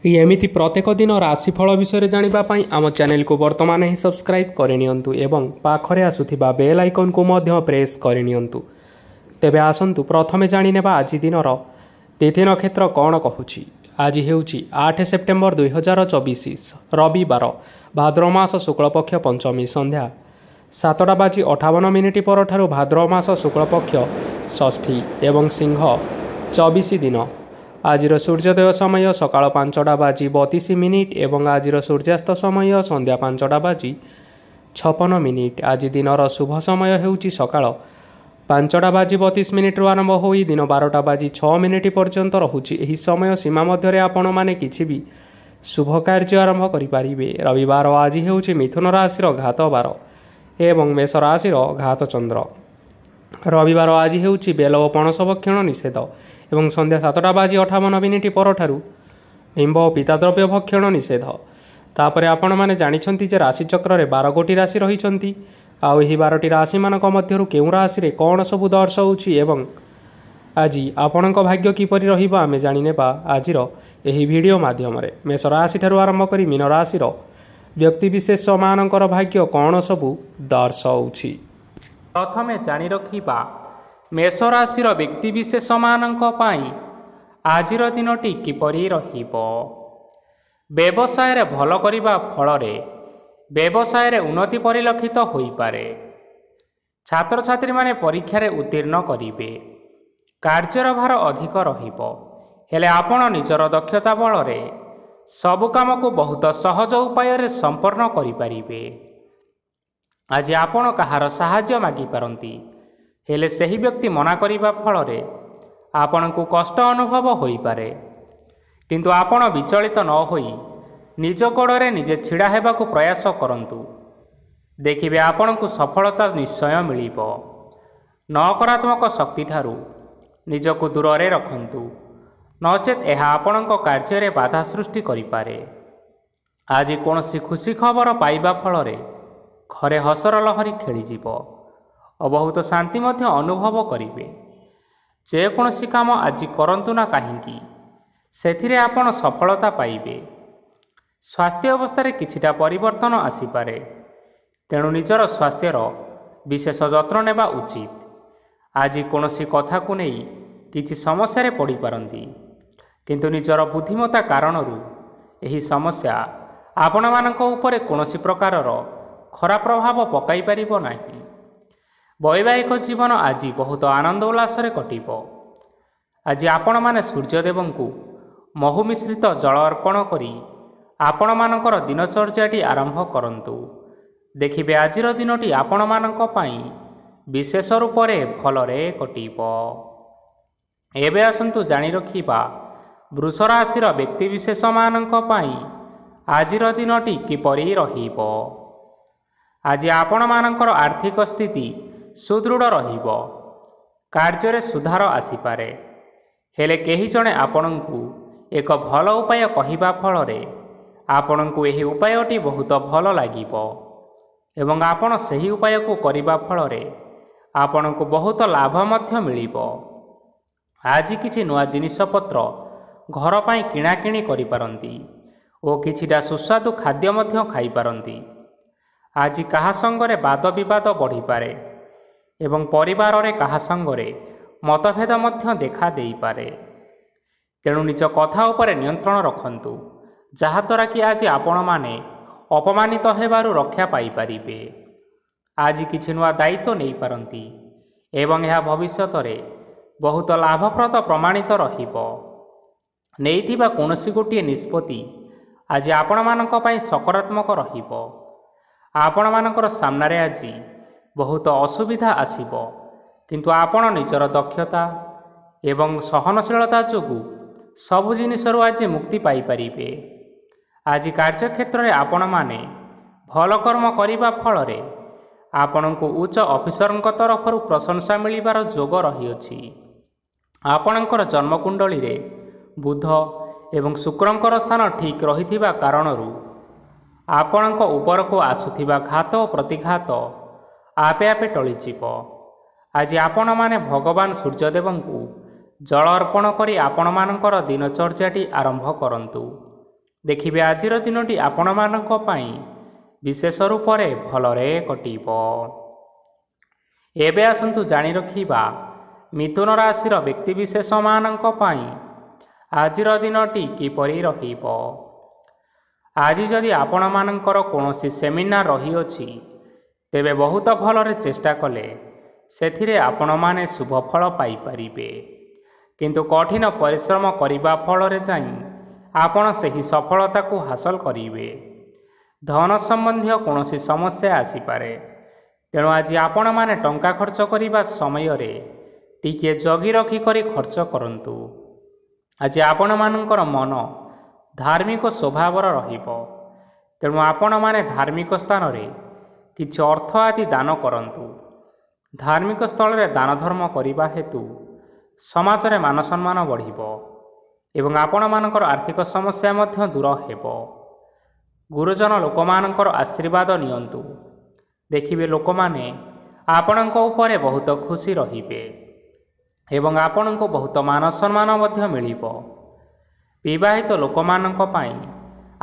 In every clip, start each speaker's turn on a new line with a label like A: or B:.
A: एमिति प्रत्येक दिन राशिफल विषय जानापी आम चैनल को वर्तमान ही सब्सक्राइब करनियंतु एवं पाखरे आसुथिबा बेल आइकन को मध्य प्रेस करनियंतु। तेबे आसंतु प्रथमे जानिनेबा आज दिनर तिथि नक्षत्र कौन कहूछि। आज हेउछि 8 सेप्टेम्बर 2024 रविवार भाद्रव मास शुक्लपक्ष पंचमी संध्या 7:58 परठारु भाद्रव मास शुक्लपक्ष षष्ठी एवं सिंह 24 दिन। आज सूर्योदय समय सकाळ 5:32 एवं आज सूर्यास्त समय संध्या 5:56। आज दिनर शुभ समय हेउछि सकाळ 5:32 आरंभ होई दिन 12:06 पर्यंत रहुछि। एही समय सीमा मध्य आपण माने किछि भी शुभ कार्य आरंभ करिपारिबे। रविवार आज हेउछि मिथुन राशिर घात बार एवं मेष राशिर घात चंद्र। रविवार आज हेउछि बेल ओ पणस भक्षण निषेध एवं संध्या 7:58 परठारु निम्ब और पीताद्रव्य भक्षण निषेध। तापरे आपण माने जानिछंती जे राशिचक्र रे 12 गोटी राशि रहिछंती। आउ एही 12टी राशि मानक मध्यरु केउ राशि रे कोन सबु दर्शाउछि एवं आज आपणक भाग्य किपरि रहिबा आमे जानिनेबा आजिर एही वीडियो माध्यम रे। मेष राशि ठारु आरंभ करी मीन राशिर व्यक्ति विशेष मानकर भाग्य कोन सबु दर्शाउछि।
B: प्रथमे जानि रखिबा मेष राशिर व्यक्तिविशेष मानक पाई आजिर दिनटी किपरि रहिबो। व्यवसाय रे भल करिबा फलरे व्यवसाय रे उन्नति परिलक्षित होई पारे। छात्र छात्री माने परीक्षा रे उत्तीर्ण करिवे। कार्यर भार अधिक रहिबो हेले आपण निजर दक्षता बल रे सब काम को बहुत सहज उपाय रे संपन्न करि परिबे। आज आपण कहार सहाय्य मागी पारंती हेले सही व्यक्ति मना करिबा फलरे आपणको कष्ट अनुभव होई पारे। किंतु आपण विचलित न होई निज गोड़े निजे छिड़ा हेबाकु प्रयास करंतु। देखिबे आपणको सफलता निश्चय मिलिबो। नकारात्मक शक्ति ठारू निजको दूर रे रखंतु नचेत एहा आपणको कार्य रे बाधा सृष्टि करि पारे। आज कोनोसी खुशी खबर पाइबा फलरे घरे हसर लहरी खेली जीवो और बहुत शांति मध्य अनुभव करिवे। जे कोनोसी काम आज करंतु ना काहींकी सेथिरे आपण सफलता पाइबे। स्वास्थ्य अवस्था रे किछिटा परिवर्तन आसी पारे तेणु निजर स्वास्थ्यर विशेष जत्न नेबा उचित। आज कोनोसी कथा को नै किछि समस्या रे पड़ी पारंती किंतु निजर बुद्धिमत्ता कारणरू एही समस्या आपण मानक उपरे कोनोसी प्रकारर खराब प्रभाव पकाई पारिबो नाही। वैवाहिक जीवन आज बहुत आनंद उल्लास कटिबो। आज आपण माने सूर्यदेव को महु मिश्रित जल अर्पण करी आपण मानकर दिनचर्याटी आरंभ करंतु। देखिबे आजिर दिनटी आपण मानक पई विशेष रूप रे भलरे कटिबो। एबे आसंतु जानि रखिबा वृष राशिर व्यक्ति विशेष मानक पई आजिर दिनटी किपरि रहिबो। आज आपण मानकर आर्थिक स्थिति सुदृढ़ रहिबो। कार्य रे सुधार आसीपारे हेले केही जणे आपणଙ୍କୁ एक भल उपाय कहिबा फलरे आपणଙ୍କୁ एही उपायटी बहुत भल लागिबो एवं आपण सही उपाय को करिबा फलरे आपणଙ୍କୁ बहुत लाभ मध्य मिलिबो। आज किछि नुआ जिनिस पत्र घर पई किणा किणी करि पारंती ओ किछिटा सुस्वादु खाद्य मध्य खाई पारंती। आज कहा संगरे वाद विवाद बढ़ी पारे एवं परिवार रे कहा संगरे मतभेद मध्य देखा देई पारे। तेणु निज कथा उपरे नियंत्रण रखंतु जहाद्वारा कि आज आपण माने अपमानित हेबारु रक्षा पाई पारिबे। आज किछि नुआ दायित्व नहीं पारंती एवं यह भविष्यत रे बहुत लाभप्रद प्रमाणित रहिबो। नेइथिबा कोनोसी गोटिए निष्पत्ति आज आपण मानक पई सकारात्मक रहिबो। आपण मानकर सामने आज बहुत असुविधा आसीबो किंतु आपण निजर दक्षता एवं सहनशीलता जोगु सबु जिनिसरु आज मुक्ति पाई परिबे। आज कार्यक्षेत्र रे आपण माने भल कर्म करिबा फलरे आपणको उच्च ऑफिसरଙ୍କ तरफरु प्रशंसा मिलिबार जोग रहिअछि। आपणकर जन्मकुंडली रे बुध एवं शुक्रंकर स्थान ठीक रहिथिबा कारणरू आपणक ऊपर को आसुथिबा घात और प्रतिघात आपे आपे टळिजिब। आज आपण माने भगवान सूर्यदेव को जल अर्पण करी आपण मानकर दिनचर्याटी आरंभ करंतु। ଦେଖିବେ ଆଜିର ଦିନଟି ଆପଣମାନଙ୍କ ପାଇଁ ବିଶେଷ ରୂପରେ ଭଲରେ କଟିବ। ଏବେ ଆସନ୍ତୁ ଜାଣି ରଖିବା ମିଥୁନ ରାଶିର ବ୍ୟକ୍ତିବିଶେଷମାନଙ୍କ ପାଇଁ ଆଜିର ଦିନଟି କିପରି ରହିବ। ଆଜି ଯଦି ଆପଣମାନଙ୍କର କୌଣସି ସେମିନାର ରହିଅଛି, ତେବେ ବହୁତ ଭଲରେ ଚେଷ୍ଟା କଲେ ସେଥିରେ ଆପଣମାନେ ଶୁଭଫଳ ପାଇପାରିବେ। କିନ୍ତୁ କଠିନ ପରିଶ୍ରମ କରିବା ଫଳରେ ଯାଇ ଆପଣ ସେହି ସଫଳତାକୁ ହାସଲ କରିବେ। ଧନ ସମ୍ବନ୍ଧୀୟ କୌଣସି ସମସ୍ୟା ଆସିପାରେ, ତେଣୁ ଆଜି ଆପଣମାନେ ଟଙ୍କା ଖର୍ଚ୍ଚ କରିବା ସମୟରେ ଟିକିଏ ଜଗି ରଖି କରି ଖର୍ଚ୍ଚ କରନ୍ତୁ। ଆଜି ଆପଣମାନଙ୍କର ମନ ଧାର୍ମିକ ସ୍ୱଭାବର ରହିବ, ତେଣୁ ଆପଣମାନେ ଧାର୍ମିକ ସ୍ଥାନରେ କିଛି ଅର୍ଥ ଆଦି ଦାନ କରନ୍ତୁ। ଧାର୍ମିକ ସ୍ଥଳରେ ଦାନ ଧର୍ମ କରିବା ହେତୁ ସମାଜରେ ମାନ ସମ୍ମାନ ବଢ଼ିବ ଏବଂ ଆପଣମାନଙ୍କର ଆର୍ଥିକ ସମସ୍ୟା ମଧ୍ୟ ଦୂର ହେବ। ଗୁରୁଜନ ଲୋକମାନଙ୍କର ଆଶୀର୍ବାଦ ନିଅନ୍ତୁ। ଦେଖିବେ ଲୋକମାନେ ଆପଣଙ୍କ ଉପରେ ବହୁତ ଖୁସି ରହିବେ ଏବଂ ଆପଣଙ୍କୁ ବହୁତ ମାନ ସମ୍ମାନ ମଧ୍ୟ ମିଳିବ। ବିବାହିତ ଲୋକମାନଙ୍କ ପାଇଁ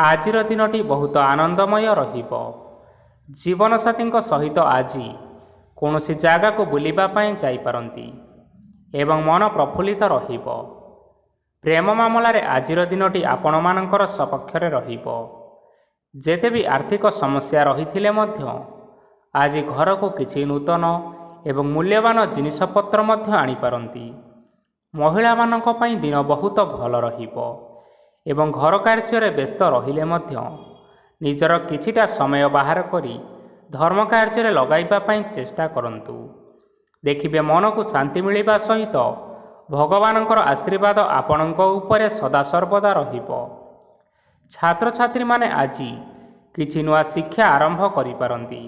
B: ଆଜିର ଦିନଟି ବହୁତ ଆନନ୍ଦମୟ ରହିବ। ଜୀବନସାଥୀଙ୍କ ସହିତ ଆଜି କୌଣସି ଜାଗାକୁ ବୁଲିବା ପାଇଁ ଯାଇପାରନ୍ତି ଏବଂ ମନ ପ୍ରଫୁଲ୍ଲିତ ରହିବ। ପ୍ରେମ ମାମଲାରେ ଆଜିର ଦିନଟି ଆପଣମାନଙ୍କର ସପକ୍ଷରେ ରହିବ। ଯେତେ ବି ଆର୍ଥିକ ସମସ୍ୟା ରହିଥିଲେ ମଧ୍ୟ ଆଜି ଘରକୁ କିଛି ନୂତନ ଏବଂ ମୂଲ୍ୟବାନ ଜିନିଷପତ୍ର ମଧ୍ୟ ଆଣିପାରନ୍ତି। ମହିଳାମାନଙ୍କ ପାଇଁ ଦିନ ବହୁତ ଭଲ ରହିବ ଏବଂ ଘର କାର୍ଯ୍ୟରେ ବ୍ୟସ୍ତ ରହିଲେ ମଧ୍ୟ ନିଜର କିଛିଟା ସମୟ ବାହାର କରି ଧର୍ମ କାର୍ଯ୍ୟରେ ଲଗାଇବା ପାଇଁ ଚେଷ୍ଟା କରନ୍ତୁ। ଦେଖିବେ ମନକୁ ଶାନ୍ତି ମିଳିବା ସହିତ ଭଗବାନଙ୍କର ଆଶୀର୍ବାଦ ଆପଣଙ୍କ ଉପରେ ସଦାସର୍ବଦା ରହିବ। ଛାତ୍ରଛାତ୍ରୀମାନେ ଆଜି କିଛି ନୂଆ ଶିକ୍ଷା ଆରମ୍ଭ କରିପାରନ୍ତି।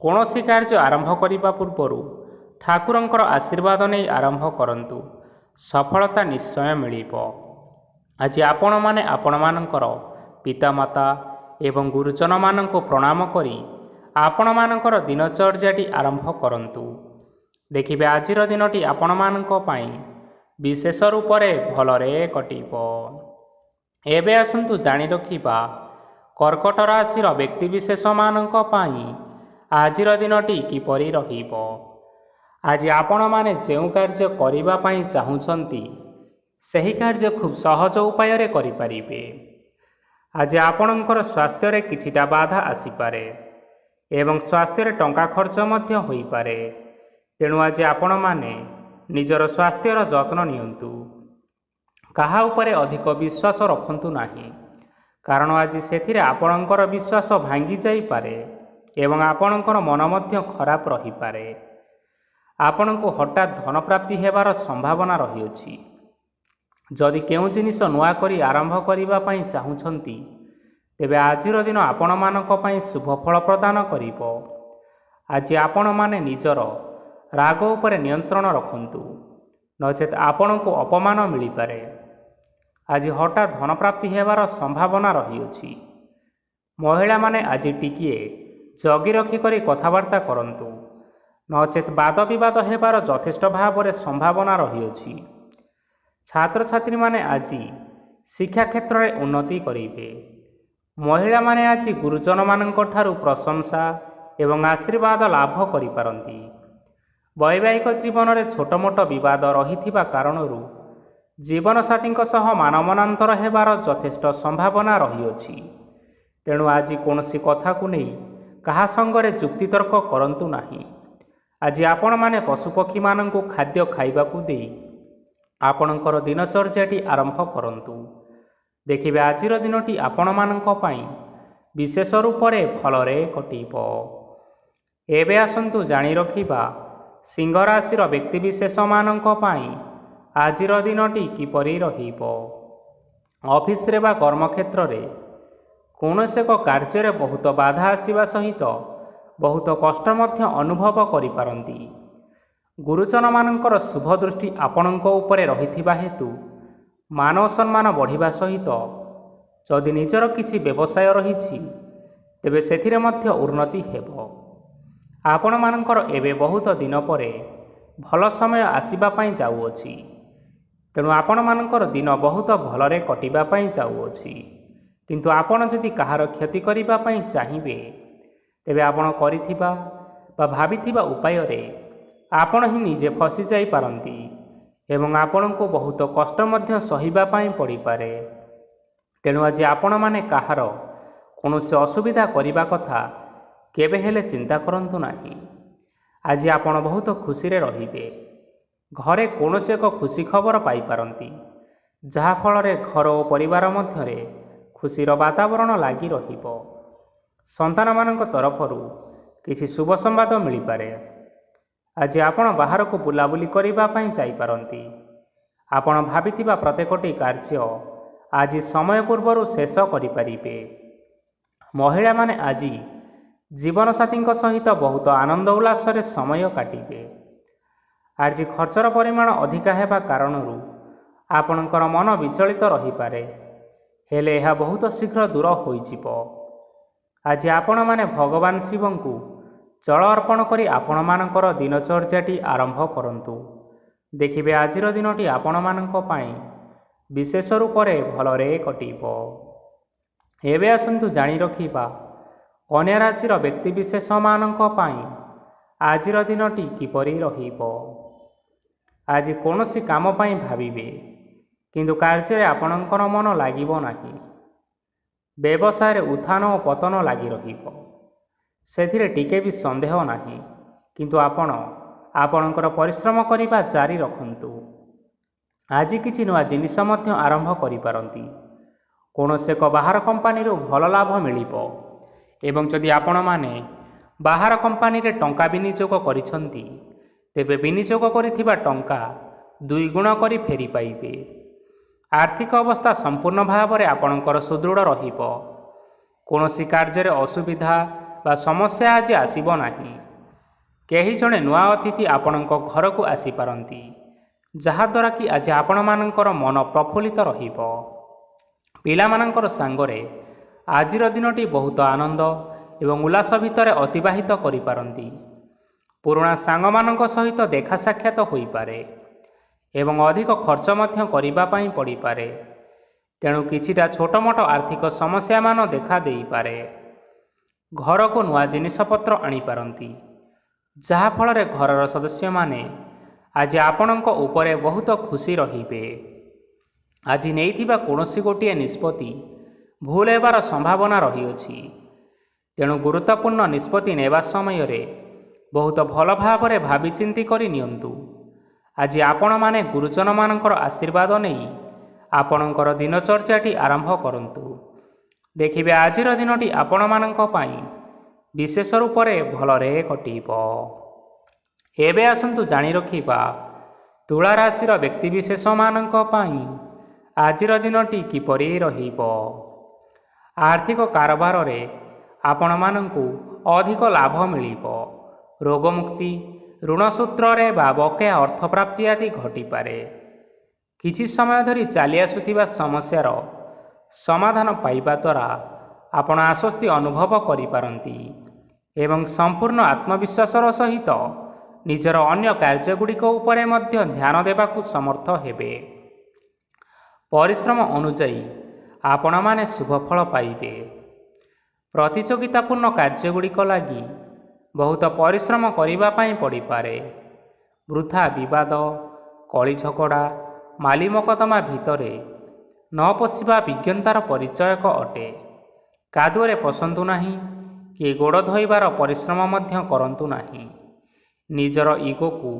B: କୌଣସି କାର୍ଯ୍ୟ ଆରମ୍ଭ କରିବା ପୂର୍ବରୁ ଠାକୁରଙ୍କର ଆଶୀର୍ବାଦ ନେଇ ଆରମ୍ଭ କରନ୍ତୁ, ସଫଳତା ନିଶ୍ଚୟ ମିଳିବ। ଆଜି ଆପଣମାନେ ଆପଣମାନଙ୍କର ପିତାମାତା ଏବଂ ଗୁରୁଜନମାନଙ୍କୁ ପ୍ରଣାମ କରି ଆପଣମାନଙ୍କର ଦିନଚର୍ଯ୍ୟାଟି ଆରମ୍ଭ କରନ୍ତୁ। ଦେଖିବେ ଆଜିର ଦିନଟି ଆପଣମାନଙ୍କ ପାଇଁ ବିଶେଷ ରୂପରେ ଭଲରେ କଟିବ। ଏବେ ଆସନ୍ତୁ ଜାଣି ରଖିବା କର୍କଟ ରାଶିର ବ୍ୟକ୍ତିବିଶେଷମାନଙ୍କ ପାଇଁ ଆଜିର ଦିନଟି କିପରି ରହିବ। ଆଜି ଆପଣମାନେ ଯେଉଁ କାର୍ଯ୍ୟ କରିବା ପାଇଁ ଚାହୁଁଛନ୍ତି, ସେହି କାର୍ଯ୍ୟ ଖୁବ୍ ସହଜ ଉପାୟରେ କରିପାରିବେ। ଆଜି ଆପଣଙ୍କର ସ୍ୱାସ୍ଥ୍ୟରେ କିଛିଟା ବାଧା ଆସିପାରେ ଏବଂ ସ୍ୱାସ୍ଥ୍ୟରେ ଟଙ୍କା ଖର୍ଚ୍ଚ ମଧ୍ୟ ହୋଇପାରେ। ତେଣୁ ଆଜି ଆପଣମାନେ ନିଜର ସ୍ୱାସ୍ଥ୍ୟର ଯତ୍ନ ନିଅନ୍ତୁ। କାହା ଉପରେ ଅଧିକ ବିଶ୍ୱାସ ରଖନ୍ତୁ ନାହିଁ, କାରଣ ଆଜି ସେଥିରେ ଆପଣଙ୍କର ବିଶ୍ୱାସ ଭାଙ୍ଗି ଯାଇପାରେ ଏବଂ ଆପଣଙ୍କର ମନ ମଧ୍ୟ ଖରାପ ରହିପାରେ। ଆପଣଙ୍କୁ ହଠାତ୍ ଧନପ୍ରାପ୍ତି ହେବାର ସମ୍ଭାବନା ରହିଅଛି। ଯଦି କେଉଁ ଜିନିଷ ନୂଆ କରି ଆରମ୍ଭ କରିବା ପାଇଁ ଚାହୁଁଛନ୍ତି, ତେବେ ଆଜିର ଦିନ ଆପଣମାନଙ୍କ ପାଇଁ ଶୁଭ ଫଳ ପ୍ରଦାନ କରିବ। ଆଜି ଆପଣମାନେ ନିଜର ରାଗ ଉପରେ ନିୟନ୍ତ୍ରଣ ରଖନ୍ତୁ, ନଚେତ୍ ଆପଣଙ୍କୁ ଅପମାନ ମିଳିପାରେ। ଆଜି ହଠାତ୍ ଧନପ୍ରାପ୍ତି ହେବାର ସମ୍ଭାବନା ରହିଅଛି। ମହିଳାମାନେ ଆଜି ଟିକିଏ ଜଗି ରଖି କରି କଥାବାର୍ତ୍ତା କରନ୍ତୁ, ନଚେତ୍ ବାଦ ବିବାଦ ହେବାର ଯଥେଷ୍ଟ ଭାବରେ ସମ୍ଭାବନା ରହିଅଛି। ଛାତ୍ରଛାତ୍ରୀମାନେ ଆଜି ଶିକ୍ଷା କ୍ଷେତ୍ରରେ ଉନ୍ନତି କରିବେ। ମହିଳାମାନେ ଆଜି ଗୁରୁଜନମାନଙ୍କ ଠାରୁ ପ୍ରଶଂସା ଏବଂ ଆଶୀର୍ବାଦ ଲାଭ କରିପାରନ୍ତି। ବୈବାହିକ ଜୀବନରେ ଛୋଟ ମୋଟ ବିବାଦ ରହିଥିବା କାରଣରୁ ଜୀବନସାଥୀଙ୍କ ସହ ମାନମନାନ୍ତର ହେବାର ଯଥେଷ୍ଟ ସମ୍ଭାବନା ରହିଅଛି। ତେଣୁ ଆଜି କୌଣସି କଥାକୁ ନେଇ କାହା ସଙ୍ଗରେ ଯୁକ୍ତିତର୍କ କରନ୍ତୁ ନାହିଁ। ଆଜି ଆପଣମାନେ ପଶୁପକ୍ଷୀମାନଙ୍କୁ ଖାଦ୍ୟ ଖାଇବାକୁ ଦେଇ ଆପଣଙ୍କର ଦିନଚର୍ଯ୍ୟାଟି ଆରମ୍ଭ କରନ୍ତୁ। ଦେଖିବେ ଆଜିର ଦିନଟି ଆପଣମାନଙ୍କ ପାଇଁ ବିଶେଷ ରୂପରେ ଭଲରେ କଟିବ। ଏବେ ଆସନ୍ତୁ ଜାଣି ରଖିବା ସିଂହ ରାଶିର ବ୍ୟକ୍ତିବିଶେଷମାନଙ୍କ ପାଇଁ ଆଜିର ଦିନଟି କିପରି ରହିବ। ଅଫିସରେ ବା କର୍ମକ୍ଷେତ୍ରରେ କୌଣସି ଏକ କାର୍ଯ୍ୟରେ ବହୁତ ବାଧା ଆସିବା ସହିତ ବହୁତ କଷ୍ଟ ମଧ୍ୟ ଅନୁଭବ କରିପାରନ୍ତି। ଗୁରୁଜନମାନଙ୍କର ଶୁଭ ଦୃଷ୍ଟି ଆପଣଙ୍କ ଉପରେ ରହିଥିବା ହେତୁ ମାନ ସମ୍ମାନ ବଢ଼ିବା ସହିତ ଯଦି ନିଜର କିଛି ବ୍ୟବସାୟ ରହିଛି, ତେବେ ସେଥିରେ ମଧ୍ୟ ଉନ୍ନତି ହେବ। ଆପଣମାନଙ୍କର ଏବେ ବହୁତ ଦିନ ପରେ ଭଲ ସମୟ ଆସିବା ପାଇଁ ଯାଉଅଛି, ତେଣୁ ଆପଣମାନଙ୍କର ଦିନ ବହୁତ ଭଲରେ କଟିବା ପାଇଁ ଯାଉଅଛି। କିନ୍ତୁ ଆପଣ ଯଦି କାହାର କ୍ଷତି କରିବା ପାଇଁ ଚାହିଁବେ ତେବେ ଆପଣ କରିଥିବା ବା ଭାବିଥିବା ଉପାୟରେ ଆପଣ ହିଁ ନିଜେ ଫସି ଯାଇପାରନ୍ତି ଏବଂ ଆପଣଙ୍କୁ ବହୁତ କଷ୍ଟ ମଧ୍ୟ ସହିବା ପାଇଁ ପଡ଼ିପାରେ। ତେଣୁ ଆଜି ଆପଣମାନେ କାହାର କୌଣସି ଅସୁବିଧା କରିବା କଥା କେବେ ହେଲେ ଚିନ୍ତା କରନ୍ତୁ ନାହିଁ। ଆଜି ଆପଣ ବହୁତ ଖୁସିରେ ରହିବେ। ଘରେ କୌଣସି ଏକ ଖୁସି ଖବର ପାଇପାରନ୍ତି, ଯାହାଫଳରେ ଘର ଓ ପରିବାର ମଧ୍ୟରେ ଖୁସିର ବାତାବରଣ ଲାଗି ରହିବ। ସନ୍ତାନମାନଙ୍କ ତରଫରୁ କିଛି ଶୁଭ ସମ୍ବାଦ ମିଳିପାରେ। ଆଜି ଆପଣ ବାହାରକୁ ବୁଲାବୁଲି କରିବା ପାଇଁ ଯାଇପାରନ୍ତି। ଆପଣ ଭାବିଥିବା ପ୍ରତ୍ୟେକଟି କାର୍ଯ୍ୟ ଆଜି ସମୟ ପୂର୍ବରୁ ଶେଷ କରିପାରିବେ। ମହିଳାମାନେ ଆଜି ଜୀବନସାଥୀଙ୍କ ସହିତ ବହୁତ ଆନନ୍ଦ ଉଲ୍ଲାସରେ ସମୟ କାଟିବେ। ଆଜି ଖର୍ଚ୍ଚର ପରିମାଣ ଅଧିକା ହେବା କାରଣରୁ ଆପଣଙ୍କର ମନ ବିଚଳିତ ରହିପାରେ, ହେଲେ ଏହା ବହୁତ ଶୀଘ୍ର ଦୂର ହୋଇଯିବ। ଆଜି ଆପଣମାନେ ଭଗବାନ ଶିବଙ୍କୁ ଜଳ ଅର୍ପଣ କରି ଆପଣମାନଙ୍କର ଦିନଚର୍ଯ୍ୟାଟି ଆରମ୍ଭ କରନ୍ତୁ। ଦେଖିବେ ଆଜିର ଦିନଟି ଆପଣମାନଙ୍କ ପାଇଁ ବିଶେଷ ରୂପରେ ଭଲରେ କଟିବ। ଏବେ ଆସନ୍ତୁ ଜାଣି ରଖିବା କନ୍ୟା ରାଶିର ବ୍ୟକ୍ତିବିଶେଷମାନଙ୍କ ପାଇଁ ଆଜିର ଦିନଟି କିପରି ରହିବ। ଆଜି କୌଣସି କାମ ପାଇଁ ଭାବିବେ, କିନ୍ତୁ କାର୍ଯ୍ୟରେ ଆପଣଙ୍କର ମନ ଲାଗିବ ନାହିଁ। ବ୍ୟବସାୟରେ ଉତ୍ଥାନ ଓ ପତନ ଲାଗି ରହିବ, ସେଥିରେ ଟିକେ ବି ସନ୍ଦେହ ନାହିଁ। କିନ୍ତୁ ଆପଣ ଆପଣଙ୍କର ପରିଶ୍ରମ କରିବା ଜାରି ରଖନ୍ତୁ। ଆଜି କିଛି ନୂଆ ଜିନିଷ ମଧ୍ୟ ଆରମ୍ଭ କରିପାରନ୍ତି। କୌଣସି ଏକ ବାହାର କମ୍ପାନୀରୁ ଭଲ ଲାଭ ମିଳିବ ଏବଂ ଯଦି ଆପଣମାନେ ବାହାର କମ୍ପାନୀରେ ଟଙ୍କା ବିନିଯୋଗ କରିଛନ୍ତି ତେବେ ବିନିଯୋଗ କରିଥିବା ଟଙ୍କା 2 ଗୁଣ କରି ଫେରି ପାଇବେ। ଆର୍ଥିକ ଅବସ୍ଥା ସମ୍ପୂର୍ଣ୍ଣ ଭାବରେ ଆପଣଙ୍କର ସୁଦୃଢ଼ ରହିବ। କୌଣସି କାର୍ଯ୍ୟରେ ଅସୁବିଧା ବା ସମସ୍ୟା ଆଜି ଆସିବ ନାହିଁ। କେହି ଜଣେ ନୂଆ ଅତିଥି ଆପଣଙ୍କ ଘରକୁ ଆସିପାରନ୍ତି, ଯାହାଦ୍ୱାରା କି ଆଜି ଆପଣମାନଙ୍କର ମନ ପ୍ରଫୁଲ୍ଲିତ ରହିବ। ପିଲାମାନଙ୍କର ସାଙ୍ଗରେ ଆଜିର ଦିନଟି ବହୁତ ଆନନ୍ଦ ଏବଂ ଉଲ୍ଲାସ ଭିତରେ ଅତିବାହିତ କରିପାରନ୍ତି। ପୁରୁଣା ସାଙ୍ଗମାନଙ୍କ ସହିତ ଦେଖା ସାକ୍ଷାତ ହୋଇପାରେ ଏବଂ ଅଧିକ ଖର୍ଚ୍ଚ ମଧ୍ୟ କରିବା ପାଇଁ ପଡ଼ିପାରେ। ତେଣୁ କିଛିଟା ଛୋଟମୋଟ ଆର୍ଥିକ ସମସ୍ୟାମାନ ଦେଖା ଦେଇପାରେ। ଘରକୁ ନୂଆ ଜିନିଷପତ୍ର ଆଣିପାରନ୍ତି, ଯାହାଫଳରେ ଘରର ସଦସ୍ୟମାନେ ଆଜି ଆପଣଙ୍କ ଉପରେ ବହୁତ ଖୁସି ରହିବେ। ଆଜି ନେଇଥିବା କୌଣସି ଗୋଟିଏ ନିଷ୍ପତ୍ତି ଭୁଲ ହେବାର ସମ୍ଭାବନା ରହିଅଛି। ତେଣୁ ଗୁରୁତ୍ୱପୂର୍ଣ୍ଣ ନିଷ୍ପତ୍ତି ନେବା ସମୟରେ ବହୁତ ଭଲ ଭାବରେ ଭାବିଚିନ୍ତି କରି ନିଅନ୍ତୁ। ଆଜି ଆପଣମାନେ ଗୁରୁଜନମାନଙ୍କର ଆଶୀର୍ବାଦ ନେଇ ଆପଣଙ୍କର ଦିନଚର୍ଯ୍ୟାଟି ଆରମ୍ଭ କରନ୍ତୁ। ଦେଖିବେ ଆଜିର ଦିନଟି ଆପଣମାନଙ୍କ ପାଇଁ ବିଶେଷ ରୂପରେ ଭଲରେ କଟିବ। ଏବେ ଆସନ୍ତୁ ଜାଣି ରଖିବା ତୁଳା ରାଶିର ବ୍ୟକ୍ତିବିଶେଷମାନଙ୍କ ପାଇଁ ଆଜିର ଦିନଟି କିପରି ରହିବ। ଆର୍ଥିକ କାରବାରରେ ଆପଣମାନଙ୍କୁ ଅଧିକ ଲାଭ ମିଳିବ। ରୋଗମୁକ୍ତି, ଋଣ ସୂତ୍ରରେ ବା ବକେୟା ଅର୍ଥପ୍ରାପ୍ତି ଆଦି ଘଟିପାରେ। କିଛି ସମୟ ଧରି ଚାଲି ଆସୁଥିବା ସମସ୍ୟାର ସମାଧାନ ପାଇବା ଦ୍ୱାରା ଆପଣ ଆଶ୍ୱସ୍ତି ଅନୁଭବ କରିପାରନ୍ତି ଏବଂ ସମ୍ପୂର୍ଣ୍ଣ ଆତ୍ମବିଶ୍ୱାସର ସହିତ ନିଜର ଅନ୍ୟ କାର୍ଯ୍ୟଗୁଡ଼ିକ ଉପରେ ମଧ୍ୟ ଧ୍ୟାନ ଦେବାକୁ ସମର୍ଥ ହେବେ। ପରିଶ୍ରମ ଅନୁଯାୟୀ ଆପଣମାନେ ଶୁଭଫଳ ପାଇବେ। ପ୍ରତିଯୋଗିତାପୂର୍ଣ୍ଣ କାର୍ଯ୍ୟଗୁଡ଼ିକ ଲାଗି ବହୁତ ପରିଶ୍ରମ କରିବା ପାଇଁ ପଡ଼ିପାରେ। ବୃଥା ବିବାଦ, କଳି ଝଗଡ଼ା, ମାଲି ମକଦ୍ଦମା ଭିତରେ ନ ପଶିବା ବିଜ୍ଞତାର ପରିଚୟକ ଅଟେ। କାଦୁଅରେ ପଶନ୍ତୁ ନାହିଁ କି ଗୋଡ଼ ଧୋଇବାର ପରିଶ୍ରମ ମଧ୍ୟ କରନ୍ତୁ ନାହିଁ। ନିଜର ଇଗୋକୁ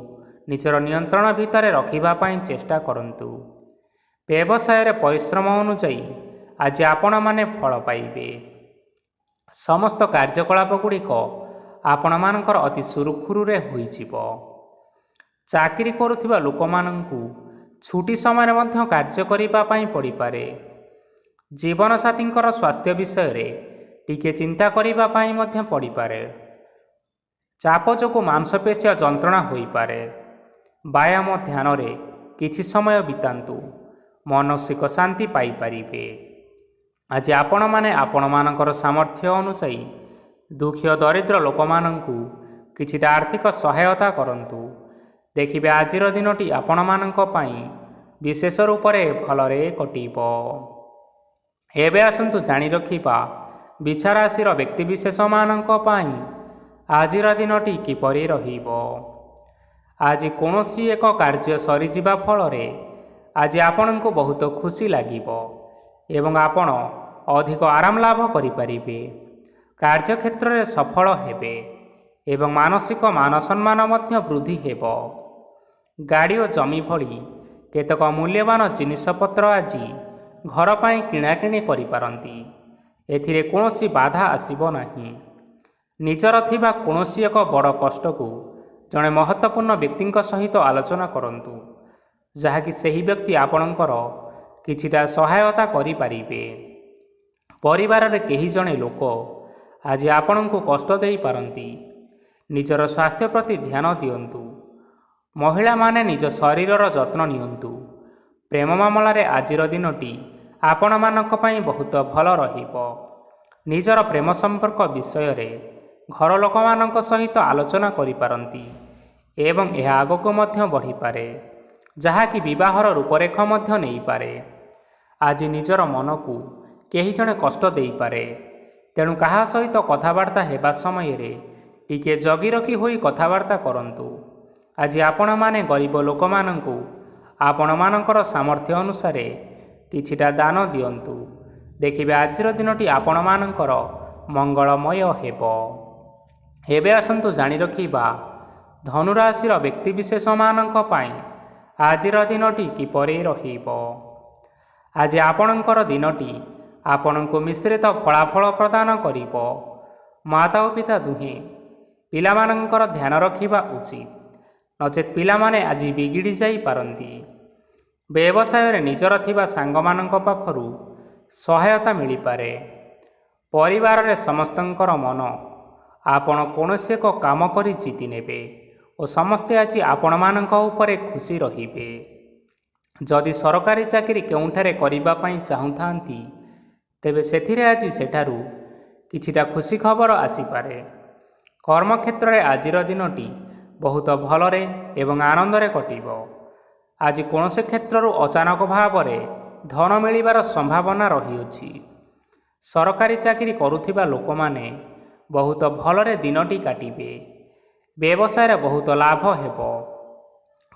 B: ନିଜର ନିୟନ୍ତ୍ରଣ ଭିତରେ ରଖିବା ପାଇଁ ଚେଷ୍ଟା କରନ୍ତୁ। ବ୍ୟବସାୟରେ ପରିଶ୍ରମ ଅନୁଯାୟୀ ଆଜି ଆପଣମାନେ ଫଳ ପାଇବେ। ସମସ୍ତ କାର୍ଯ୍ୟକଳାପ ଗୁଡ଼ିକ ଆପଣମାନଙ୍କର ଅତି ସୁରୁଖୁରୁରେ ହୋଇଯିବ। ଚାକିରି କରୁଥିବା ଲୋକମାନଙ୍କୁ ଛୁଟି ସମୟରେ ମଧ୍ୟ କାର୍ଯ୍ୟ କରିବା ପାଇଁ ପଡ଼ିପାରେ। ଜୀବନସାଥୀଙ୍କର ସ୍ୱାସ୍ଥ୍ୟ ବିଷୟରେ ଟିକେ ଚିନ୍ତା କରିବା ପାଇଁ ମଧ୍ୟ ପଡ଼ିପାରେ। ଚାପ ଯୋଗୁଁ ମାଂସପେଶୀୟ ଯନ୍ତ୍ରଣା ହୋଇପାରେ। ବ୍ୟାୟାମ ଧ୍ୟାନରେ କିଛି ସମୟ ବିତାନ୍ତୁ, ମାନସିକ ଶାନ୍ତି ପାଇପାରିବେ। ଆଜି ଆପଣମାନେ ଆପଣମାନଙ୍କର ସାମର୍ଥ୍ୟ ଅନୁଯାୟୀ ଦୁଃଖୀ ଓ ଦରିଦ୍ର ଲୋକମାନଙ୍କୁ କିଛିଟା ଆର୍ଥିକ ସହାୟତା କରନ୍ତୁ। ଦେଖିବେ ଆଜିର ଦିନଟି ଆପଣମାନଙ୍କ ପାଇଁ ବିଶେଷ ରୂପରେ ଭଲରେ କଟିବ। ଏବେ ଆସନ୍ତୁ ଜାଣି ରଖିବା ବିଛା ରାଶିର ବ୍ୟକ୍ତିବିଶେଷମାନଙ୍କ ପାଇଁ ଆଜିର ଦିନଟି କିପରି ରହିବ। ଆଜି କୌଣସି ଏକ କାର୍ଯ୍ୟ ସରିଯିବା ଫଳରେ ଆଜି ଆପଣଙ୍କୁ ବହୁତ ଖୁସି ଲାଗିବ ଏବଂ ଆପଣ ଅଧିକ ଆରାମ ଲାଭ କରିପାରିବେ। କାର୍ଯ୍ୟକ୍ଷେତ୍ରରେ ସଫଳ ହେବେ ଏବଂ ମାନସିକ ମାନସମ୍ମାନ ମଧ୍ୟ ବୃଦ୍ଧି ହେବ। ଗାଡ଼ି ଓ ଜମି ଭଳି କେତେକ ମୂଲ୍ୟବାନ ଜିନିଷପତ୍ର ଆଜି ଘର ପାଇଁ କିଣାକିଣି କରିପାରନ୍ତି। ଏଥିରେ କୌଣସି ବାଧା ଆସିବ ନାହିଁ। ନିଜର ଥିବା କୌଣସି ଏକ ବଡ଼ କଷ୍ଟକୁ ଜଣେ ମହତ୍ତ୍ୱପୂର୍ଣ୍ଣ ବ୍ୟକ୍ତିଙ୍କ ସହିତ ଆଲୋଚନା କରନ୍ତୁ, ଯାହାକି ସେହି ବ୍ୟକ୍ତି ଆପଣଙ୍କର କିଛିଟା ସହାୟତା କରିପାରିବେ। ପରିବାରରେ କେହି ଜଣେ ଲୋକ ଆଜି ଆପଣଙ୍କୁ କଷ୍ଟ ଦେଇପାରନ୍ତି। ନିଜର ସ୍ୱାସ୍ଥ୍ୟ ପ୍ରତି ଧ୍ୟାନ ଦିଅନ୍ତୁ। ମହିଳାମାନେ ନିଜ ଶରୀରର ଯତ୍ନ ନିଅନ୍ତୁ। ପ୍ରେମ ମାମଲାରେ ଆଜିର ଦିନଟି ଆପଣମାନଙ୍କ ପାଇଁ ବହୁତ ଭଲ ରହିବ। ନିଜର ପ୍ରେମ ସମ୍ପର୍କ ବିଷୟରେ ଘର ଲୋକମାନଙ୍କ ସହିତ ଆଲୋଚନା କରିପାରନ୍ତି ଏବଂ ଏହା ଆଗକୁ ମଧ୍ୟ ବଢ଼ିପାରେ, ଯାହାକି ବିବାହର ରୂପରେଖ ମଧ୍ୟ ନେଇପାରେ। ଆଜି ନିଜର ମନକୁ କେହି ଜଣେ କଷ୍ଟ ଦେଇପାରେ, ତେଣୁ କାହା ସହିତ କଥାବାର୍ତ୍ତା ହେବା ସମୟରେ ଟିକିଏ ଜଗି ରଖି ହୋଇ କଥାବାର୍ତ୍ତା କରନ୍ତୁ। ଆଜି ଆପଣମାନେ ଗରିବ ଲୋକମାନଙ୍କୁ ଆପଣମାନଙ୍କର ସାମର୍ଥ୍ୟ ଅନୁସାରେ କିଛିଟା ଦାନ ଦିଅନ୍ତୁ। ଦେଖିବେ ଆଜିର ଦିନଟି ଆପଣମାନଙ୍କର ମଙ୍ଗଳମୟ ହେବ। ଏବେ ଆସନ୍ତୁ ଜାଣି ରଖିବା ଧନୁରାଶିର ବ୍ୟକ୍ତିବିଶେଷମାନଙ୍କ ପାଇଁ ଆଜିର ଦିନଟି କିପରି ରହିବ। ଆଜି ଆପଣଙ୍କର ଦିନଟି ଆପଣଙ୍କୁ ମିଶ୍ରିତ ଫଳାଫଳ ପ୍ରଦାନ କରିବ। ମାତା ଓ ପିତା ଦୁହେଁ ପିଲାମାନଙ୍କର ଧ୍ୟାନ ରଖିବା ଉଚିତ, ନଚେତ୍ ପିଲାମାନେ ଆଜି ବିଗିଡ଼ି ଯାଇପାରନ୍ତି। ବ୍ୟବସାୟରେ ନିଜର ଥିବା ସାଙ୍ଗମାନଙ୍କ ପାଖରୁ ସହାୟତା ମିଳିପାରେ। ପରିବାରରେ ସମସ୍ତଙ୍କର ମନ ଆପଣ କୌଣସି ଏକ କାମ କରି ଜିତି ନେବେ ଓ ସମସ୍ତେ ଆଜି ଆପଣମାନଙ୍କ ଉପରେ ଖୁସି ରହିବେ। ଯଦି ସରକାରୀ ଚାକିରି କେଉଁଠାରେ କରିବା ପାଇଁ ଚାହୁଁଥାନ୍ତି, ତେବେ ସେଥିରେ ଆଜି ସେଠାରୁ କିଛିଟା ଖୁସି ଖବର ଆସିପାରେ। କର୍ମକ୍ଷେତ୍ରରେ ଆଜିର ଦିନଟି ବହୁତ ଭଲରେ ଏବଂ ଆନନ୍ଦରେ କଟିବ। ଆଜି କୌଣସି କ୍ଷେତ୍ରରୁ ଅଚାନକ ଭାବରେ ଧନ ମିଳିବାର ସମ୍ଭାବନା ରହିଅଛି। ସରକାରୀ ଚାକିରି କରୁଥିବା ଲୋକମାନେ ବହୁତ ଭଲରେ ଦିନଟି କାଟିବେ। ବ୍ୟବସାୟରେ ବହୁତ ଲାଭ ହେବ।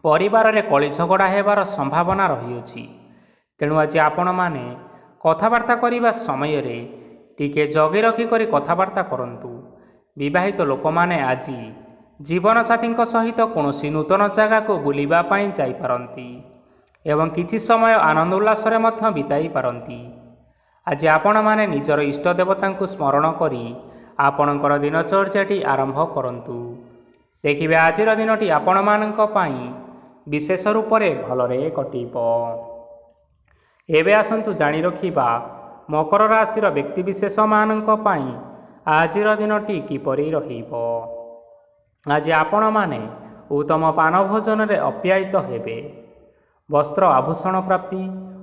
B: ପରିବାରରେ କଳି ଝଗଡ଼ା ହେବାର ସମ୍ଭାବନା ରହିଅଛି, ତେଣୁ ଆଜି ଆପଣମାନେ କଥାବାର୍ତ୍ତା କରିବା ସମୟରେ ଟିକିଏ ଜଗି ରଖି କରି କଥାବାର୍ତ୍ତା କରନ୍ତୁ। ବିବାହିତ ଲୋକମାନେ ଆଜି ଜୀବନସାଥୀଙ୍କ ସହିତ କୌଣସି ନୂତନ ଜାଗାକୁ ବୁଲିବା ପାଇଁ ଯାଇପାରନ୍ତି ଏବଂ କିଛି ସମୟ ଆନନ୍ଦ ଉଲ୍ଲାସରେ ମଧ୍ୟ ବିତାଇ ପାରନ୍ତି। ଆଜି ଆପଣମାନେ ନିଜର ଇଷ୍ଟ ଦେବତାଙ୍କୁ ସ୍ମରଣ କରି ଆପଣଙ୍କର ଦିନଚର୍ଯ୍ୟାଟି ଆରମ୍ଭ କରନ୍ତୁ। ଦେଖିବେ ଆଜିର ଦିନଟି ଆପଣମାନଙ୍କ ପାଇଁ ବିଶେଷ ରୂପରେ ଭଲରେ କଟିବ। ଏବେ ଆସନ୍ତୁ ଜାଣି ରଖିବା ମକର ରାଶିର ବ୍ୟକ୍ତିବିଶେଷମାନଙ୍କ ପାଇଁ ଆଜିର ଦିନଟି କିପରି ରହିବ। ଆଜି ଆପଣମାନେ ଉତ୍ତମ ପାନ ଭୋଜନରେ ଅପ୍ୟାୟିତ ହେବେ। ବସ୍ତ୍ର ଆଭୂଷଣ ପ୍ରାପ୍ତି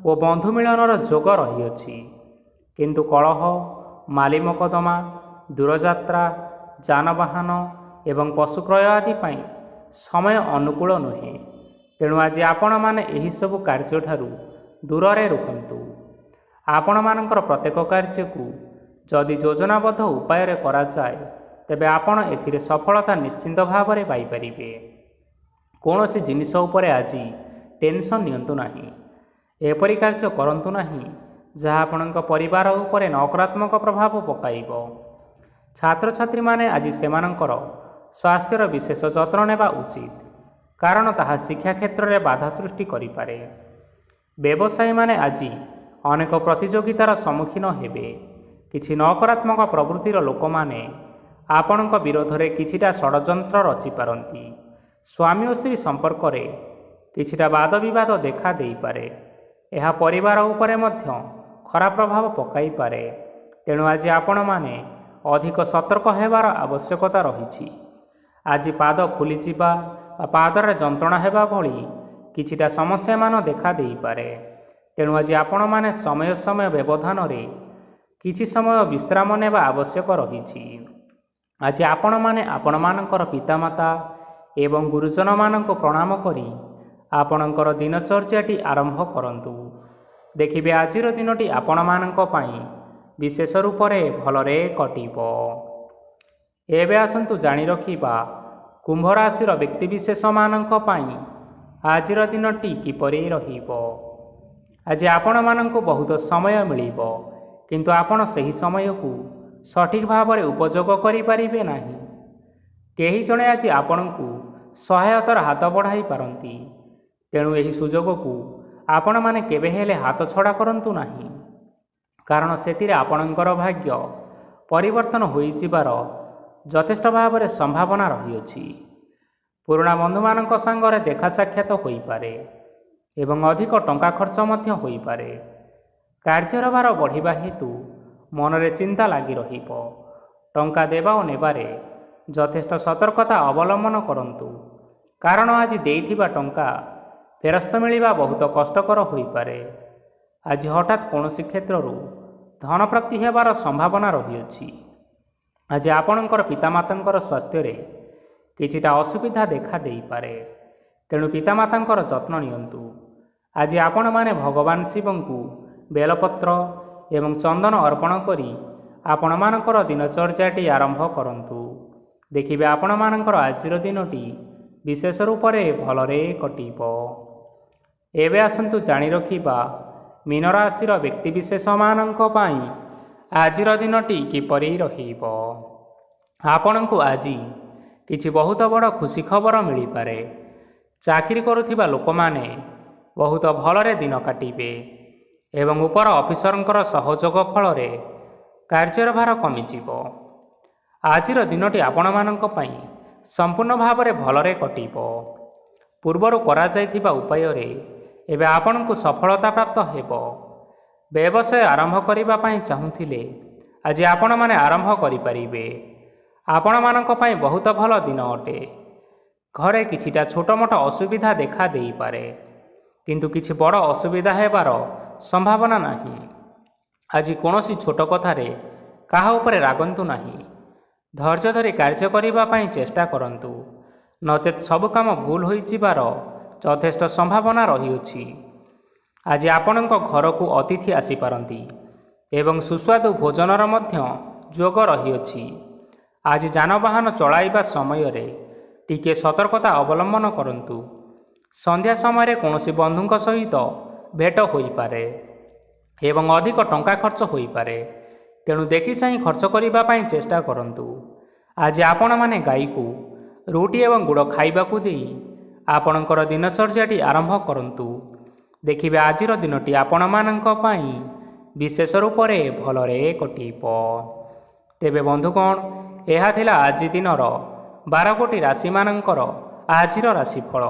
B: ଓ ବନ୍ଧୁ ମିଳନର ଯୋଗ ରହିଅଛି, କିନ୍ତୁ କଳହ, ମାଲି ମକଦ୍ଦମା, ଦୂରଯାତ୍ରା, ଯାନବାହନ ଏବଂ ପଶୁ କ୍ରୟ ଆଦି ପାଇଁ ସମୟ ଅନୁକୂଳ ନୁହେଁ। ତେଣୁ ଆଜି ଆପଣମାନେ ଏହିସବୁ କାର୍ଯ୍ୟଠାରୁ ଦୂରରେ ରୁହନ୍ତୁ। ଆପଣମାନଙ୍କର ପ୍ରତ୍ୟେକ କାର୍ଯ୍ୟକୁ ଯଦି ଯୋଜନାବଦ୍ଧ ଉପାୟରେ କରାଯାଏ, ତେବେ ଆପଣ ଏଥିରେ ସଫଳତା ନିଶ୍ଚିନ୍ତ ଭାବରେ ପାଇପାରିବେ। କୌଣସି ଜିନିଷ ଉପରେ ଆଜି ଟେନସନ୍ ନିଅନ୍ତୁ ନାହିଁ। ଏପରି କାର୍ଯ୍ୟ କରନ୍ତୁ ନାହିଁ ଯାହା ଆପଣଙ୍କ ପରିବାର ଉପରେ ନକାରାତ୍ମକ ପ୍ରଭାବ ପକାଇବ। ଛାତ୍ରଛାତ୍ରୀମାନେ ଆଜି ସେମାନଙ୍କର ସ୍ୱାସ୍ଥ୍ୟର ବିଶେଷ ଯତ୍ନ ନେବା ଉଚିତ, କାରଣ ତାହା ଶିକ୍ଷା କ୍ଷେତ୍ରରେ ବାଧା ସୃଷ୍ଟି କରିପାରେ। ବ୍ୟବସାୟୀମାନେ ଆଜି ଅନେକ ପ୍ରତିଯୋଗିତାର ସମ୍ମୁଖୀନ ହେବେ। କିଛି ନକାରାତ୍ମକ ପ୍ରବୃତ୍ତିର ଲୋକମାନେ ଆପଣଙ୍କ ବିରୋଧରେ କିଛିଟା ଷଡ଼ଯନ୍ତ୍ର ରଚିପାରନ୍ତି। ସ୍ୱାମୀ ଓ ସ୍ତ୍ରୀ ସମ୍ପର୍କରେ କିଛିଟା ବାଦବିବାଦ ଦେଖା ଦେଇପାରେ। ଏହା ପରିବାର ଉପରେ ମଧ୍ୟ ଖରାପ ପ୍ରଭାବ ପକାଇପାରେ। ତେଣୁ ଆଜି ଆପଣମାନେ ଅଧିକ ସତର୍କ ହେବାର ଆବଶ୍ୟକତା ରହିଛି। ଆଜି ପାଦ ଫୁଲିଯିବା ବା ପାଦରେ ଯନ୍ତ୍ରଣା ହେବା ଭଳି କିଛିଟା ସମସ୍ୟାମାନ ଦେଖା ଦେଇପାରେ। ତେଣୁ ଆଜି ଆପଣମାନେ ସମୟ ସମୟ ବ୍ୟବଧାନରେ କିଛି ସମୟ ବିଶ୍ରାମ ନେବା ଆବଶ୍ୟକ ରହିଛି। ଆଜି ଆପଣମାନେ ଆପଣମାନଙ୍କର ପିତାମାତା ଏବଂ ଗୁରୁଜନମାନଙ୍କୁ ପ୍ରଣାମ କରି ଆପଣଙ୍କର ଦିନଚର୍ଯ୍ୟାଟି ଆରମ୍ଭ କରନ୍ତୁ। ଦେଖିବେ ଆଜିର ଦିନଟି ଆପଣମାନଙ୍କ ପାଇଁ ବିଶେଷ ରୂପରେ ଭଲରେ କଟିବ। ଏବେ ଆସନ୍ତୁ ଜାଣି ରଖିବା କୁମ୍ଭ ରାଶିର ବ୍ୟକ୍ତିବିଶେଷମାନଙ୍କ ପାଇଁ ଆଜିର ଦିନଟି କିପରି ରହିବ। ଆଜି ଆପଣମାନଙ୍କୁ ବହୁତ ସମୟ ମିଳିବ, କିନ୍ତୁ ଆପଣ ସେହି ସମୟକୁ ସଠିକ୍ ଭାବରେ ଉପଯୋଗ କରିପାରିବେ ନାହିଁ। କେହି ଜଣେ ଆଜି ଆପଣଙ୍କୁ ସହାୟତାର ହାତ ବଢ଼ାଇ ପାରନ୍ତି, ତେଣୁ ଏହି ସୁଯୋଗକୁ ଆପଣମାନେ କେବେ ହେଲେ ହାତଛଡ଼ା କରନ୍ତୁ ନାହିଁ, କାରଣ ସେଥିରେ ଆପଣଙ୍କର ଭାଗ୍ୟ ପରିବର୍ତ୍ତନ ହୋଇଯିବାର ଯଥେଷ୍ଟ ଭାବରେ ସମ୍ଭାବନା ରହିଅଛି। ପୁରୁଣା ବନ୍ଧୁମାନଙ୍କ ସାଙ୍ଗରେ ଦେଖା ସାକ୍ଷାତ ହୋଇପାରେ ଏବଂ ଅଧିକ ଟଙ୍କା ଖର୍ଚ୍ଚ ମଧ୍ୟ ହୋଇପାରେ। କାର୍ଯ୍ୟର ଭାର ବଢ଼ିବା ହେତୁ ମନରେ ଚିନ୍ତା ଲାଗି ରହିବ। ଟଙ୍କା ଦେବା ଓ ନେବାରେ ଯଥେଷ୍ଟ ସତର୍କତା ଅବଲମ୍ବନ କରନ୍ତୁ, କାରଣ ଆଜି ଦେଇଥିବା ଟଙ୍କା ଫେରସ୍ତ ମିଳିବା ବହୁତ କଷ୍ଟକର ହୋଇପାରେ। ଆଜି ହଠାତ୍ କୌଣସି କ୍ଷେତ୍ରରୁ ଧନପ୍ରାପ୍ତି ହେବାର ସମ୍ଭାବନା ରହିଅଛି। ଆଜି ଆପଣଙ୍କର ପିତାମାତାଙ୍କର ସ୍ୱାସ୍ଥ୍ୟରେ କିଛିଟା ଅସୁବିଧା ଦେଖା ଦେଇପାରେ, ତେଣୁ ପିତାମାତାଙ୍କର ଯତ୍ନ ନିଅନ୍ତୁ। ଆଜି ଆପଣମାନେ ଭଗବାନ ଶିବଙ୍କୁ ବେଲପତ୍ର ଏବଂ ଚନ୍ଦନ ଅର୍ପଣ କରି ଆପଣମାନଙ୍କର ଦିନଚର୍ଯ୍ୟାଟି ଆରମ୍ଭ କରନ୍ତୁ। ଦେଖିବେ ଆପଣମାନଙ୍କର ଆଜିର ଦିନଟି ବିଶେଷ ରୂପରେ ଭଲରେ କଟିବ। ଏବେ ଆସନ୍ତୁ ଜାଣି ରଖିବା ମୀନ ରାଶିର ବ୍ୟକ୍ତିବିଶେଷମାନଙ୍କ ପାଇଁ ଆଜିର ଦିନଟି କିପରି ରହିବ। ଆପଣଙ୍କୁ ଆଜି କିଛି ବହୁତ ବଡ଼ ଖୁସି ଖବର ମିଳିପାରେ। ଚାକିରି କରୁଥିବା ଲୋକମାନେ ବହୁତ ଭଲରେ ଦିନ କାଟିବେ ଏବଂ ଉପର ଅଫିସରଙ୍କର ସହଯୋଗ ଫଳରେ କାର୍ଯ୍ୟର ଭାର କମିଯିବ। ଆଜିର ଦିନଟି ଆପଣମାନଙ୍କ ପାଇଁ ସମ୍ପୂର୍ଣ୍ଣ ଭାବରେ ଭଲରେ କଟିବ। ପୂର୍ବରୁ କରାଯାଇଥିବା ଉପାୟରେ ଏବେ ଆପଣଙ୍କୁ ସଫଳତା ପ୍ରାପ୍ତ ହେବ। ବ୍ୟବସାୟ ଆରମ୍ଭ କରିବା ପାଇଁ ଚାହୁଁଥିଲେ ଆଜି ଆପଣମାନେ ଆରମ୍ଭ କରିପାରିବେ। ଆପଣମାନଙ୍କ ପାଇଁ ବହୁତ ଭଲ ଦିନ ଅଟେ। ଘରେ କିଛିଟା ଛୋଟମୋଟ ଅସୁବିଧା ଦେଖା ଦେଇପାରେ, କିନ୍ତୁ କିଛି ବଡ଼ ଅସୁବିଧା ହେବାର ସମ୍ଭାବନା ନାହିଁ। ଆଜି କୌଣସି ଛୋଟ କଥାରେ କାହା ଉପରେ ରାଗନ୍ତୁ ନାହିଁ। ଧୈର୍ଯ୍ୟ ଧରି କାର୍ଯ୍ୟ କରିବା ପାଇଁ ଚେଷ୍ଟା କରନ୍ତୁ, ନଚେତ୍ ସବୁ କାମ ଭୁଲ ହୋଇଯିବାର ଯଥେଷ୍ଟ ସମ୍ଭାବନା ରହିଅଛି। ଆଜି ଆପଣଙ୍କ ଘରକୁ ଅତିଥି ଆସିପାରନ୍ତି ଏବଂ ସୁସ୍ୱାଦୁ ଭୋଜନର ମଧ୍ୟ ଯୋଗ ରହିଅଛି। ଆଜି ଯାନବାହନ ଚଳାଇବା ସମୟରେ ଟିକିଏ ସତର୍କତା ଅବଲମ୍ବନ କରନ୍ତୁ। ସନ୍ଧ୍ୟା ସମୟରେ କୌଣସି ବନ୍ଧୁଙ୍କ ସହିତ ଭେଟ ହୋଇପାରେ ଏବଂ ଅଧିକ ଟଙ୍କା ଖର୍ଚ୍ଚ ହୋଇପାରେ, ତେଣୁ ଦେଖିଚାହିଁ ଖର୍ଚ୍ଚ କରିବା ପାଇଁ ଚେଷ୍ଟା କରନ୍ତୁ। ଆଜି ଆପଣମାନେ ଗାଈକୁ ରୁଟି ଏବଂ ଗୁଡ଼ ଖାଇବାକୁ ଦେଇ ଆପଣଙ୍କର ଦିନଚର୍ଯ୍ୟାଟି ଆରମ୍ଭ କରନ୍ତୁ। ଦେଖିବେ ଆଜିର ଦିନଟି ଆପଣମାନଙ୍କ ପାଇଁ ବିଶେଷ ରୂପରେ ଭଲରେ କଟିବ। ତେବେ ବନ୍ଧୁଗଣ, ଏହା ଥିଲା ଆଜି ଦିନର 12 ଗୋଟି ରାଶିମାନଙ୍କର ଆଜିର ରାଶିଫଳ।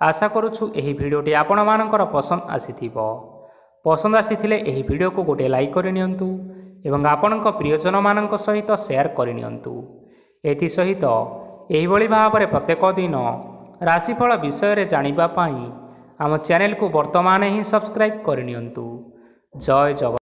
B: ଆଶା କରୁଛୁ ଏହି ଭିଡ଼ିଓଟି ଆପଣମାନଙ୍କର ପସନ୍ଦ ଆସିଥିବ। ପସନ୍ଦ ଆସିଥିଲେ ଏହି ଭିଡ଼ିଓକୁ ଗୋଟିଏ ଲାଇକ୍ କରିନିଅନ୍ତୁ ଏବଂ ଆପଣଙ୍କ ପ୍ରିୟଜନମାନଙ୍କ ସହିତ ସେୟାର କରିନିଅନ୍ତୁ। ଏଥିସହିତ ଏହିଭଳି ଭାବରେ ପ୍ରତ୍ୟେକ ଦିନ ରାଶିଫଳ ବିଷୟରେ ଜାଣିବା ପାଇଁ ଆମ ଚ୍ୟାନେଲକୁ ବର୍ତ୍ତମାନ ହିଁ ସବସ୍କ୍ରାଇବ୍ କରିନିଅନ୍ତୁ। ଜୟ ଜଗନ୍ନାଥ।